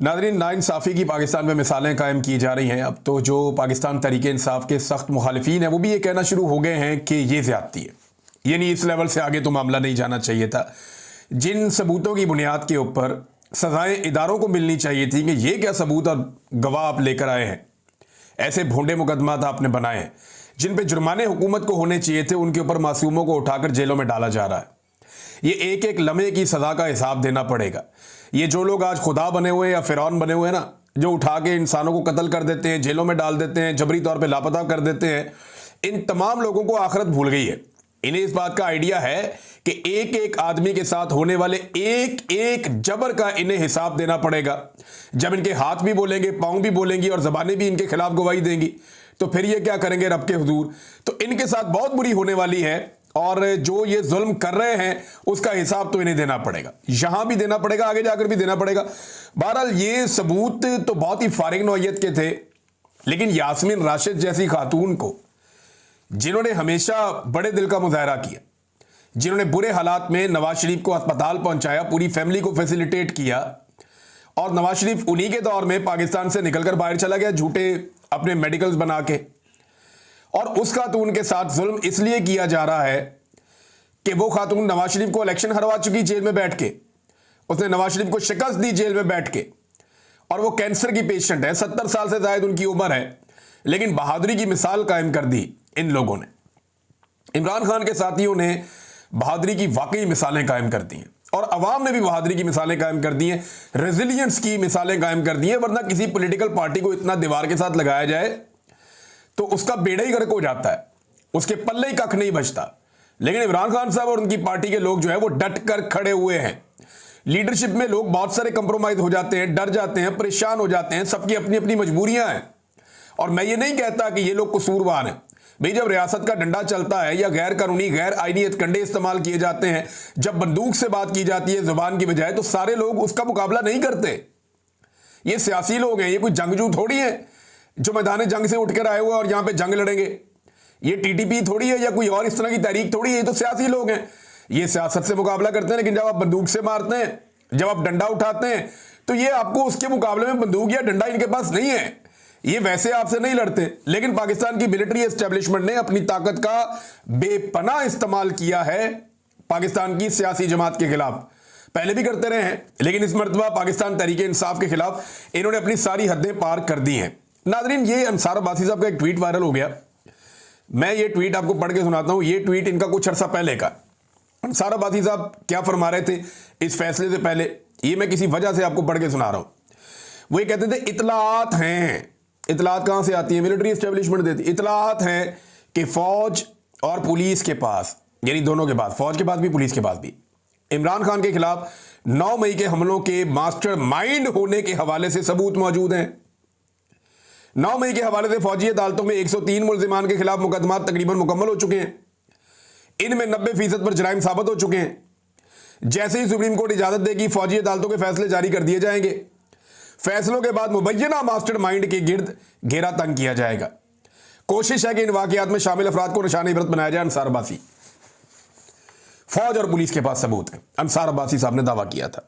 नाज़रीन, नाइंसाफ़ी की पाकिस्तान में मिसालें कायम की जा रही हैं। अब तो जो पाकिस्तान तहरीक इंसाफ के सख्त मुखालिफिन हैं वो भी ये कहना शुरू हो गए हैं कि ये ज़्यादती है, ये नहीं, इस लेवल से आगे तो मामला नहीं जाना चाहिए था। जिन सबूतों की बुनियाद के ऊपर सज़ाएँ इदारों को मिलनी चाहिए थी कि ये क्या सबूत और गवाह आप लेकर आए हैं, ऐसे भोंडे मुकदमात आपने बनाए हैं जिन पर जुर्माने हुकूमत को होने चाहिए थे, उनके ऊपर मासूमों को उठाकर जेलों में डाला जा रहा है। ये एक एक लम्हे की सज़ा का हिसाब देना पड़ेगा। ये जो लोग आज खुदा बने हुए हैं या फिरौन बने हुए हैं ना, जो उठा के इंसानों को कत्ल कर देते हैं, जेलों में डाल देते हैं, जबरी तौर पे लापता कर देते हैं, इन तमाम लोगों को आखिरत भूल गई है। इन्हें इस बात का आइडिया है कि एक एक आदमी के साथ होने वाले एक एक जबर का इन्हें हिसाब देना पड़ेगा। जब इनके हाथ भी बोलेंगे, पाँव भी बोलेंगी और ज़बानें भी इनके खिलाफ गवाही देंगी, तो फिर ये क्या करेंगे रब के हुजूर। तो इनके साथ बहुत बुरी होने वाली है और जो ये जुल्म कर रहे हैं उसका हिसाब तो इन्हें देना पड़ेगा, यहां भी देना पड़ेगा, आगे जाकर भी देना पड़ेगा। बहरहाल ये सबूत तो बहुत ही फारिग नौइयत के थे, लेकिन यास्मीन राशिद जैसी खातून को, जिन्होंने हमेशा बड़े दिल का मुजाहरा किया, जिन्होंने बुरे हालात में नवाज शरीफ को अस्पताल पहुंचाया, पूरी फैमिली को फैसिलिटेट किया, और नवाज शरीफ उन्हीं के दौर में पाकिस्तान से निकलकर बाहर चला गया झूठे अपने मेडिकल्स बना के, और उस खातून के साथ जुल्म इसलिए किया जा रहा है कि वो खातून नवाज शरीफ को इलेक्शन हरवा चुकी जेल में बैठ के, उसने नवाज शरीफ को शिकस्त दी जेल में बैठ के, और वो कैंसर की पेशेंट है, 70 साल से ज्यादा उनकी उम्र है, लेकिन बहादुरी की मिसाल कायम कर दी इन लोगों ने। इमरान खान के साथियों ने बहादुरी की वाकई मिसालें कायम कर दी हैं, और अवाम ने भी बहादुरी की मिसालें कायम कर दी हैं, रेजिलियंस की मिसालें कायम कर दी हैं। वरना किसी पॉलिटिकल पार्टी को इतना दीवार के साथ लगाया जाए तो उसका बेड़ा ही गर्क हो जाता है, उसके पल्ले ही कख नहीं बचता। लेकिन इमरान खान साहब और उनकी पार्टी के लोग जो है वो डट कर खड़े हुए हैं। लीडरशिप में लोग बहुत सारे कंप्रोमाइज हो जाते हैं, डर जाते हैं, परेशान हो जाते हैं, सबकी अपनी अपनी मजबूरियां हैं। और मैं ये नहीं कहता कि ये लोग कसूरवार हैं भाई। जब रियासत का डंडा चलता है या गैर कानूनी गैर आईनी हथकंडे इस्तेमाल किए जाते हैं, जब बंदूक से बात की जाती है जुबान की बजाय, तो सारे लोग उसका मुकाबला नहीं करते। ये सियासी लोग हैं, ये कोई जंगजू थोड़ी है जो मैदान जंग से उठकर आए हुए और यहां पे जंग लड़ेंगे। ये टीटीपी थोड़ी है या कोई और इस तरह की तहरीक थोड़ी है, ये तो सियासी लोग हैं। ये सियासत से मुकाबला करते हैं, लेकिन जब आप बंदूक से मारते हैं, जब आप डंडा उठाते हैं, तो ये आपको उसके मुकाबले में बंदूक या डंडा इनके पास नहीं है, ये वैसे आपसे नहीं लड़ते। लेकिन पाकिस्तान की मिलिट्री एस्टेब्लिशमेंट ने अपनी ताकत का बेपनाह इस्तेमाल किया है पाकिस्तान की सियासी जमात के खिलाफ। पहले भी करते रहे हैं, लेकिन इस मरतबा पाकिस्तान तहरीक इंसाफ के खिलाफ इन्होंने अपनी सारी हदें पार कर दी हैं। नाज़रीन, ये अंसार अब्बासी साहब का एक ट्वीट वायरल हो गया। मैं ये ट्वीट आपको पढ़ के सुनाता हूं। ये ट्वीट इनका कुछ अर्सा पहले का। अंसार अब्बासी साहब क्या फरमा रहे थे इस फैसले से पहले, ये मैं किसी वजह से आपको पढ़ के सुना रहा हूं। वो ये कहते थे इतलात हैं। इतलात कहां से आती है? मिलिट्री एस्टेब्लिशमेंट देती। इतलात हैं कि फौज और पुलिस के पास, यानी दोनों के पास, फौज के पास भी पुलिस के पास भी, इमरान खान के खिलाफ 9 मई के हमलों के मास्टर माइंड होने के हवाले से सबूत मौजूद हैं। 9 मई के हवाले से फौजी अदालतों में 103 मुल्जिमान के खिलाफ मुकदमा तकरीबन मुकम्मल हो चुके हैं। इनमें 90% पर जराइम साबित हो चुके हैं। जैसे ही सुप्रीम कोर्ट इजाजत देगी, फौजी अदालतों के फैसले जारी कर दिए जाएंगे। फैसलों के बाद मुबैना मास्टर माइंड के गिर्द घेरा तंग किया जाएगा। कोशिश है कि इन वाकयात में शामिल अफराद को निशान इबरत बनाया जाए। अंसार अब्बासी, फौज और पुलिस के पास सबूत है, अंसार अब्बासी साहब ने दावा किया था।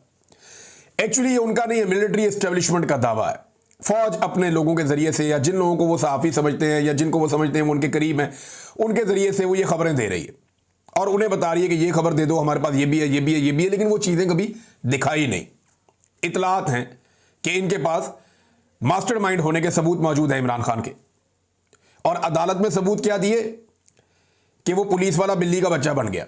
एक्चुअली ये उनका नहीं है, मिलिट्री एस्टेब्लिशमेंट का दावा है। फौज अपने लोगों के जरिए से, या जिन लोगों को वो सहाफ़ी समझते हैं या जिनको वो समझते हैं वो उनके करीब हैं, उनके जरिए से वो ये खबरें दे रही है और उन्हें बता रही है कि ये खबर दे दो, हमारे पास ये भी है, ये भी है, ये भी है, लेकिन वो चीज़ें कभी दिखाई नहीं। इतलात हैं कि इनके पास मास्टरमाइंड होने के सबूत मौजूद हैं इमरान खान के। और अदालत में सबूत क्या दिए कि वो पुलिस वाला बिल्ली का बच्चा बन गया।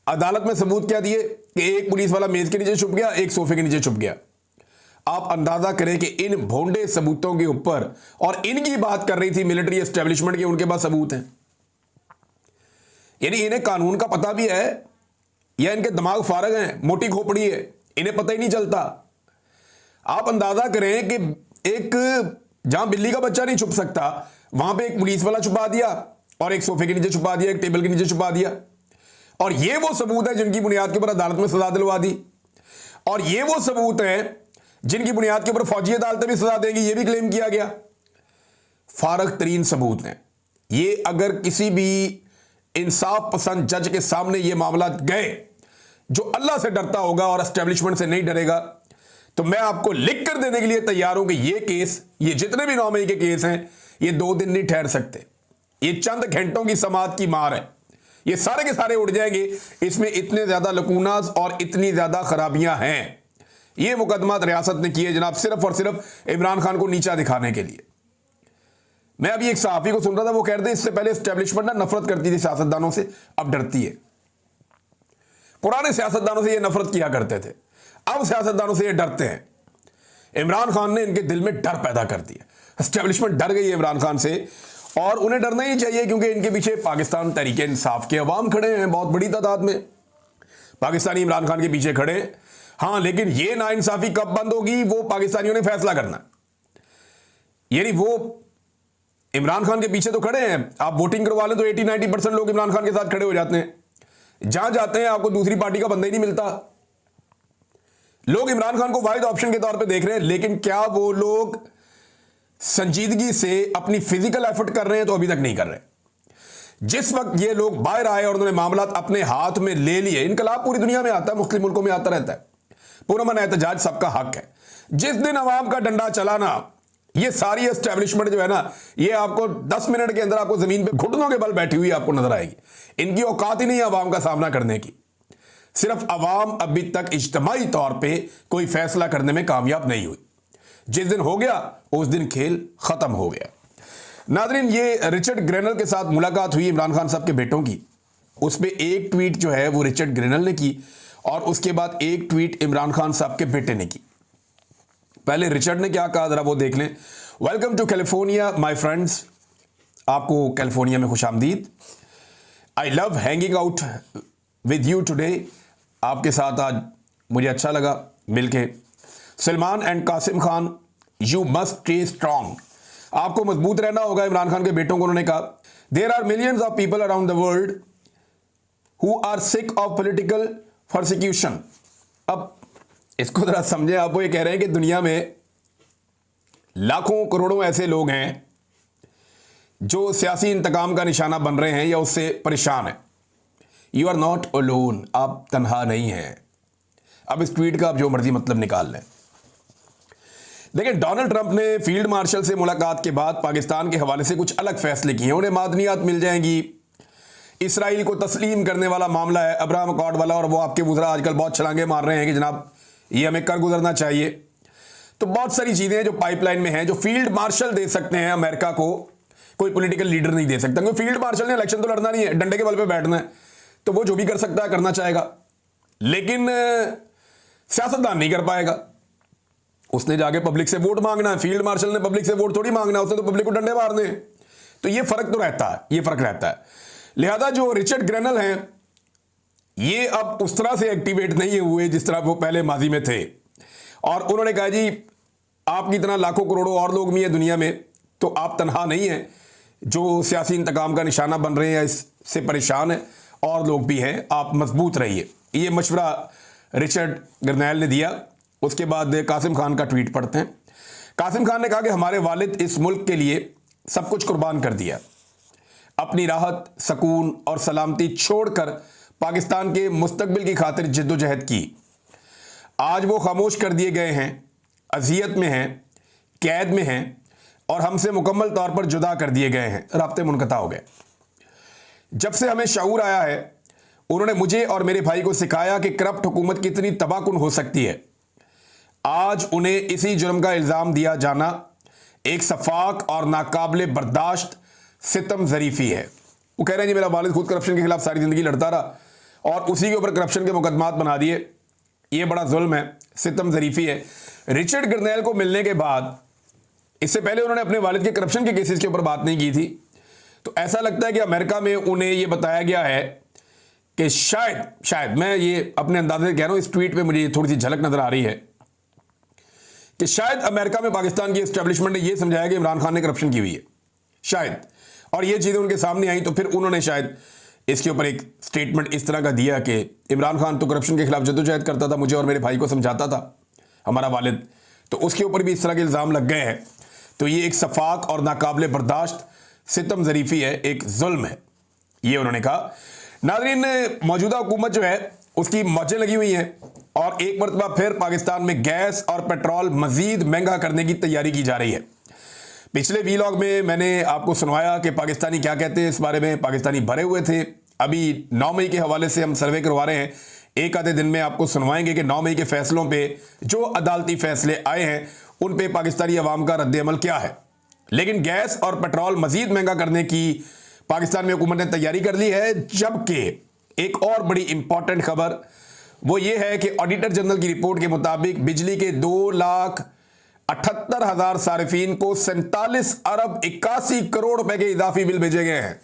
अदालत में सबूत क्या दिए कि एक पुलिस वाला मेज के नीचे छुप गया, एक सोफे के नीचे छुप गया। आप अंदाजा करें कि इन भोंडे सबूतों के ऊपर, और इनकी बात कर रही थी मिलिट्री एस्टेब्लिशमेंट के, उनके पास सबूत हैं। यानी इन्हें कानून का पता भी है या इनके दिमाग फारग हैं, मोटी खोपड़ी है, इन्हें पता ही नहीं चलता। आप अंदाजा करें कि एक जहां बिल्ली का बच्चा नहीं छुप सकता, वहां पे एक पुलिस वाला छुपा दिया, और एक सोफे के नीचे छुपा दिया, एक टेबल के नीचे छुपा दिया। और ये वो सबूत है जिनकी बुनियाद के ऊपर अदालत में सजा दिलवा दी, और ये वो सबूत है जिनकी बुनियाद के ऊपर फौजी अदालतें भी सजा देंगी, ये भी क्लेम किया गया। फारग तरीन सबूत हैं ये। अगर किसी भी इंसाफ पसंद जज के सामने ये मामला गए, जो अल्लाह से डरता होगा और एस्टेब्लिशमेंट से नहीं डरेगा, तो मैं आपको लिख कर देने के लिए तैयार हूं कि ये केस, ये जितने भी 9 मई के केस हैं, ये 2 दिन नहीं ठहर सकते। ये चंद घंटों की समात की मार है, ये सारे के सारे उड़ जाएंगे। इसमें इतने ज्यादा लकूनास और इतनी ज्यादा खराबियां हैं। ये मुकदमा रियासत ने किए जनाब सिर्फ और सिर्फ इमरान खान को नीचा दिखाने के लिए। मैं अभी एक सहाफी को सुन रहा था, वो कह रहे थे इससे पहले एस्टेब्लिशमेंट ना नफरत करती थी सियासतदानों से, अब डरती है। पुराने सियासतदानों से ये नफरत किया करते थे, अब सियासतदानों से ये डरते हैं। इमरान खान ने इनके दिल में डर पैदा कर दिया। एस्टेब्लिशमेंट डर गई है इमरान खान से, और उन्हें डरना ही चाहिए क्योंकि इनके पीछे पाकिस्तान तहरीक इंसाफ के अवाम खड़े हैं, बहुत बड़ी तादाद में पाकिस्तानी इमरान खान के पीछे खड़े हैं। हाँ, लेकिन ये नाइंसाफी कब बंद होगी वो पाकिस्तानियों ने फैसला करना। यानी वो इमरान खान के पीछे तो खड़े हैं, आप वोटिंग करवा लें तो 80-90% लोग इमरान खान के साथ खड़े हो जाते हैं। जहां जाते हैं आपको दूसरी पार्टी का बंदा ही नहीं मिलता। लोग इमरान खान को वाहिद ऑप्शन के तौर पे देख रहे हैं, लेकिन क्या वो लोग संजीदगी से अपनी फिजिकल एफर्ट कर रहे हैं? तो अभी तक नहीं कर रहे। जिस वक्त ये लोग बाहर आए और उन्होंने मामला अपने हाथ में ले लिए, इनकलाब पूरी दुनिया में आता है, मुस्लिम मुल्कों में आता रहता है, पुरअमन एहतजाज सबका हक है। जिस दिन अवाम का डंडा चलाना, ये सारी एस्टेब्लिशमेंट जो है ना, ये आपको 10 मिनट के अंदर आपको जमीन पे घुटनों के बल बैठी हुई आपको नजर आएगी। इनकी औकात ही नहीं है अवाम का सामना करने की। सिर्फ अवाम अभी तक इज्तिमाई तौर पे कोई फैसला करने में कामयाब नहीं हुई। जिस दिन हो गया उस दिन खेल खत्म हो गया। नादरीन, ये रिचर्ड ग्रेनल के साथ मुलाकात हुई इमरान खान साहब के बेटों की। उस पर एक ट्वीट जो है वो रिचर्ड ग्रेनल ने की, और उसके बाद एक ट्वीट इमरान खान साहब के बेटे ने की। पहले रिचर्ड ने क्या कहा जरा वो देख लें। Welcome to California my friends, आपको कैलिफोर्निया में खुशामदीद। I love hanging out with you today, आपके साथ आज मुझे अच्छा लगा मिलके। Salman and Kasim Khan, you must stay strong, आपको मजबूत रहना होगा। इमरान खान के बेटों को उन्होंने कहा, there are millions of people around the world who are sick of political persecution. अब इसको जरा समझे, आप वो ये कह रहे हैं कि दुनिया में लाखों करोड़ों ऐसे लोग हैं जो सियासी इंतकाम का निशाना बन रहे हैं या उससे परेशान हैं। यू आर नॉट अलोन, आप तन्हा नहीं हैं। अब इस ट्वीट का आप जो मर्जी मतलब निकाल लें। देखिए, डोनाल्ड ट्रंप ने फील्ड मार्शल से मुलाकात के बाद पाकिस्तान के हवाले से कुछ अलग फैसले किए हैं। उन्हें मादनियात मिल जाएंगी, इसराइल को तस्लीम करने वाला मामला है अब्राहम अकॉर्ड वाला, और वो आपके वुज़रा आजकल बहुत छलांगे मार रहे हैं कि जनाब ये हमें कर गुजरना चाहिए। तो बहुत सारी चीज़ें हैं जो पाइपलाइन में हैं, जो फील्ड मार्शल दे सकते हैं अमेरिका को, कोई पॉलिटिकल लीडर नहीं दे सकता। क्योंकि फील्ड मार्शल ने इलेक्शन तो लड़ना नहीं है, डंडे के बल पे बैठना है, तो वो जो भी कर सकता है करना चाहेगा, लेकिन सियासतदान नहीं कर पाएगा। उसने जाके पब्लिक से वोट मांगना है, फील्ड मार्शल ने पब्लिक से वोट थोड़ी मांगना है, उसने तो पब्लिक को डंडे मारने हैं। तो ये फर्क तो रहता है, ये फर्क रहता है। लिहाजा जो रिचर्ड ग्रेनल हैं, ये अब उस तरह से एक्टिवेट नहीं हुए जिस तरह वो पहले माजी में थे, और उन्होंने कहा जी आपकी तरह लाखों करोड़ों और लोग भी हैं दुनिया में, तो आप तनहा नहीं हैं जो सियासी इंतकाम का निशाना बन रहे हैं या इससे परेशान हैं, और लोग भी हैं, आप मजबूत रहिए। ये मशवरा रिचर्ड ग्रेनल ने दिया। उसके बाद कासिम खान का ट्वीट पढ़ते हैं। कासिम खान ने कहा कि हमारे वालिद इस मुल्क के लिए सब कुछ कुर्बान कर दिया, अपनी राहत, सकून और सलामती छोड़कर पाकिस्तान के मुस्तकबिल की खातिर जिद्दोजहद की। आज वो खामोश कर दिए गए हैं, अजियत में हैं, कैद में हैं, और हमसे मुकम्मल तौर पर जुदा कर दिए गए हैं, राब्ते मुनक़ता हो गए। जब से हमें शऊर आया है, उन्होंने मुझे और मेरे भाई को सिखाया कि करप्ट हुकूमत कितनी तबाहकुन हो सकती है। आज उन्हें इसी जुर्म का इल्ज़ाम दिया जाना एक सफाक और नाकाबिले बर्दाश्त सितम ज़रीफ़ी है। वो कह रहे हैं जी मेरा वालिद खुद करप्शन के खिलाफ सारी ज़िंदगी लड़ता रहा और उसी के ऊपर करप्शन के मुकदमात बना दिए, ये बड़ा जुल्म है, सितम ज़रीफ़ी है। रिचर्ड ग्रेनल को मिलने के बाद, इससे पहले उन्होंने अपने वालिद के करप्शन के केसेस के ऊपर बात नहीं की थी, तो ऐसा लगता है कि अमेरिका में उन्हें ये बताया गया है कि शायद मैं ये अपने अंदाजे से कह रहा हूँ, इस ट्वीट पे मुझे थोड़ी सी झलक नज़र आ रही है कि शायद अमेरिका में पाकिस्तान की एस्टेब्लिशमेंट ने ये समझाया कि इमरान खान ने करप्शन की हुई है, शायद, और ये चीज़ें उनके सामने आई तो फिर उन्होंने शायद इसके ऊपर एक स्टेटमेंट इस तरह का दिया कि इमरान खान तो करप्शन के खिलाफ जद्दोजहद करता था, मुझे और मेरे भाई को समझाता था हमारा वालिद, तो उसके ऊपर भी इस तरह के इल्ज़ाम लग गए हैं। तो ये एक सफाक और नाकाबिले बर्दाश्त सितम ज़रीफ़ी है, एक जुल्म है, ये उन्होंने कहा। नाज़रीन, मौजूदा हुकूमत जो है उसकी मौजें लगी हुई हैं और एक मरतबा फिर पाकिस्तान में गैस और पेट्रोल मजीद महंगा करने की तैयारी की जा रही है। पिछले वीलॉग में मैंने आपको सुनवाया कि पाकिस्तानी क्या कहते हैं इस बारे में। पाकिस्तानी भरे हुए थे। अभी 9 मई के हवाले से हम सर्वे करवा रहे हैं, एक आधे दिन में आपको सुनवाएंगे कि 9 मई के फैसलों पे जो अदालती फैसले आए हैं उन पे पाकिस्तानी अवाम का रद्द-ए-अमल क्या है। लेकिन गैस और पेट्रोल मजीद महंगा करने की पाकिस्तान में हुकूमत ने तैयारी कर ली है। जबकि एक और बड़ी इंपॉर्टेंट खबर वो ये है कि ऑडिटर जनरल की रिपोर्ट के मुताबिक बिजली के 2,78,000 सारिफीन को 47 अरब 81 करोड़ रुपए के इजाफी बिल भेजे गए हैं।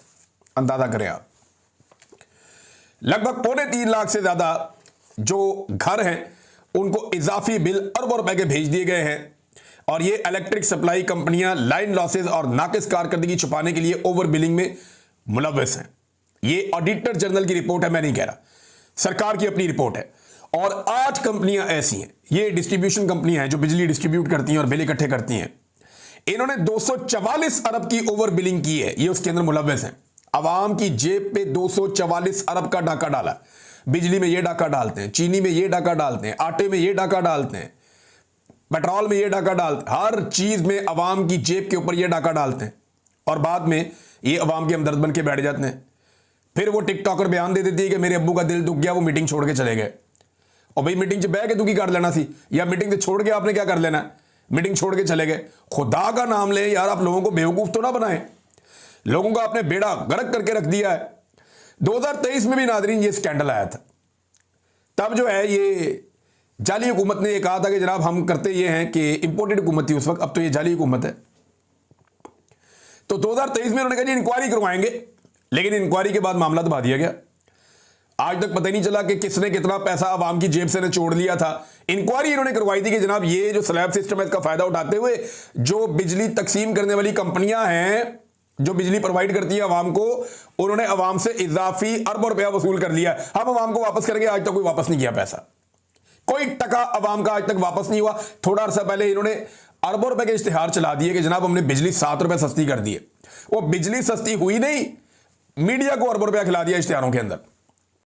अंदाजा करें आप, लगभग 3.25 लाख से ज्यादा जो घर हैं उनको इजाफी बिल अरबों रुपए के भेज दिए गए हैं। और ये इलेक्ट्रिक सप्लाई कंपनियां लाइन लॉसेज और नाकिस कारकर्दगी छुपाने के लिए ओवर बिलिंग में मुलव्वस हैं। ये ऑडिटर जनरल की रिपोर्ट है, मैं नहीं कह रहा, सरकार की अपनी रिपोर्ट है। और 8 कंपनियां ऐसी हैं, ये डिस्ट्रीब्यूशन कंपनियां हैं जो बिजली डिस्ट्रीब्यूट करती हैं और बिल इकट्ठे करती हैं। इन्होंने 244 अरब की ओवर बिलिंग की है, ये उसके अंदर मुलव्वस हैं। अवाम की जेब पे 244 अरब का डाका डाला। बिजली में ये डाका डालते हैं, चीनी में ये डाका डालते हैं, आटे में ये डाका डालते हैं, पेट्रोल में ये डाका डालते हैं, हर चीज में अवाम की जेब के ऊपर ये डाका डालते हैं। और बाद में ये अवाम के हमदर्द बन के बैठ जाते हैं। फिर वो टिकटॉकर बयान दे देती है कि मेरे अब्बू का दिल दुख गया, वो मीटिंग छोड़ के चले गए। और भाई मीटिंग से बह के दुखी कर लेना सी, या मीटिंग से छोड़ के आपने क्या कर लेना, मीटिंग छोड़ के चले गए। खुदा का नाम ले यार, आप लोगों को बेवकूफ तो ना बनाए। लोगों का आपने बेड़ा गर्क करके रख दिया है। 2023 में भी नादरीन ये स्कैंडल आया था, तब जो है ये जाली हुकूमत ने ये कहा था कि जनाब हम करते ये हैं कि इंपोर्टेड हुकूमत थी उस वक्त, अब तो ये जाली हुकूमत है। तो 2023 में उन्होंने कहा जी इंक्वायरी करवाएंगे, लेकिन इंक्वायरी के बाद मामला दबा दिया गया। आज तक पता ही नहीं चला कि किसने कितना पैसा अवाम की जेब से ने छोड़ लिया था। इंक्वायरी इन्होंने करवाई थी कि जनाब ये जो स्लैब सिस्टम है इसका फायदा उठाते हुए जो बिजली तकसीम करने वाली कंपनियां हैं जो बिजली प्रोवाइड करती है अवाम को, उन्होंने अवाम से इजाफी अरबों रुपया वसूल कर लिया। हम अवाम को वापस करेंगे, आज तक कोई वापस नहीं किया पैसा, कोई टका अवाम का आज तक वापस नहीं हुआ। थोड़ा अर्सा पहले इन्होंने अरबों रुपए के इश्तिहार चला दिए कि जनाब हमने बिजली 7 रुपए सस्ती कर दी है। वो बिजली सस्ती हुई नहीं, मीडिया को अरबों रुपया खिला दिया इश्तिहारों के अंदर।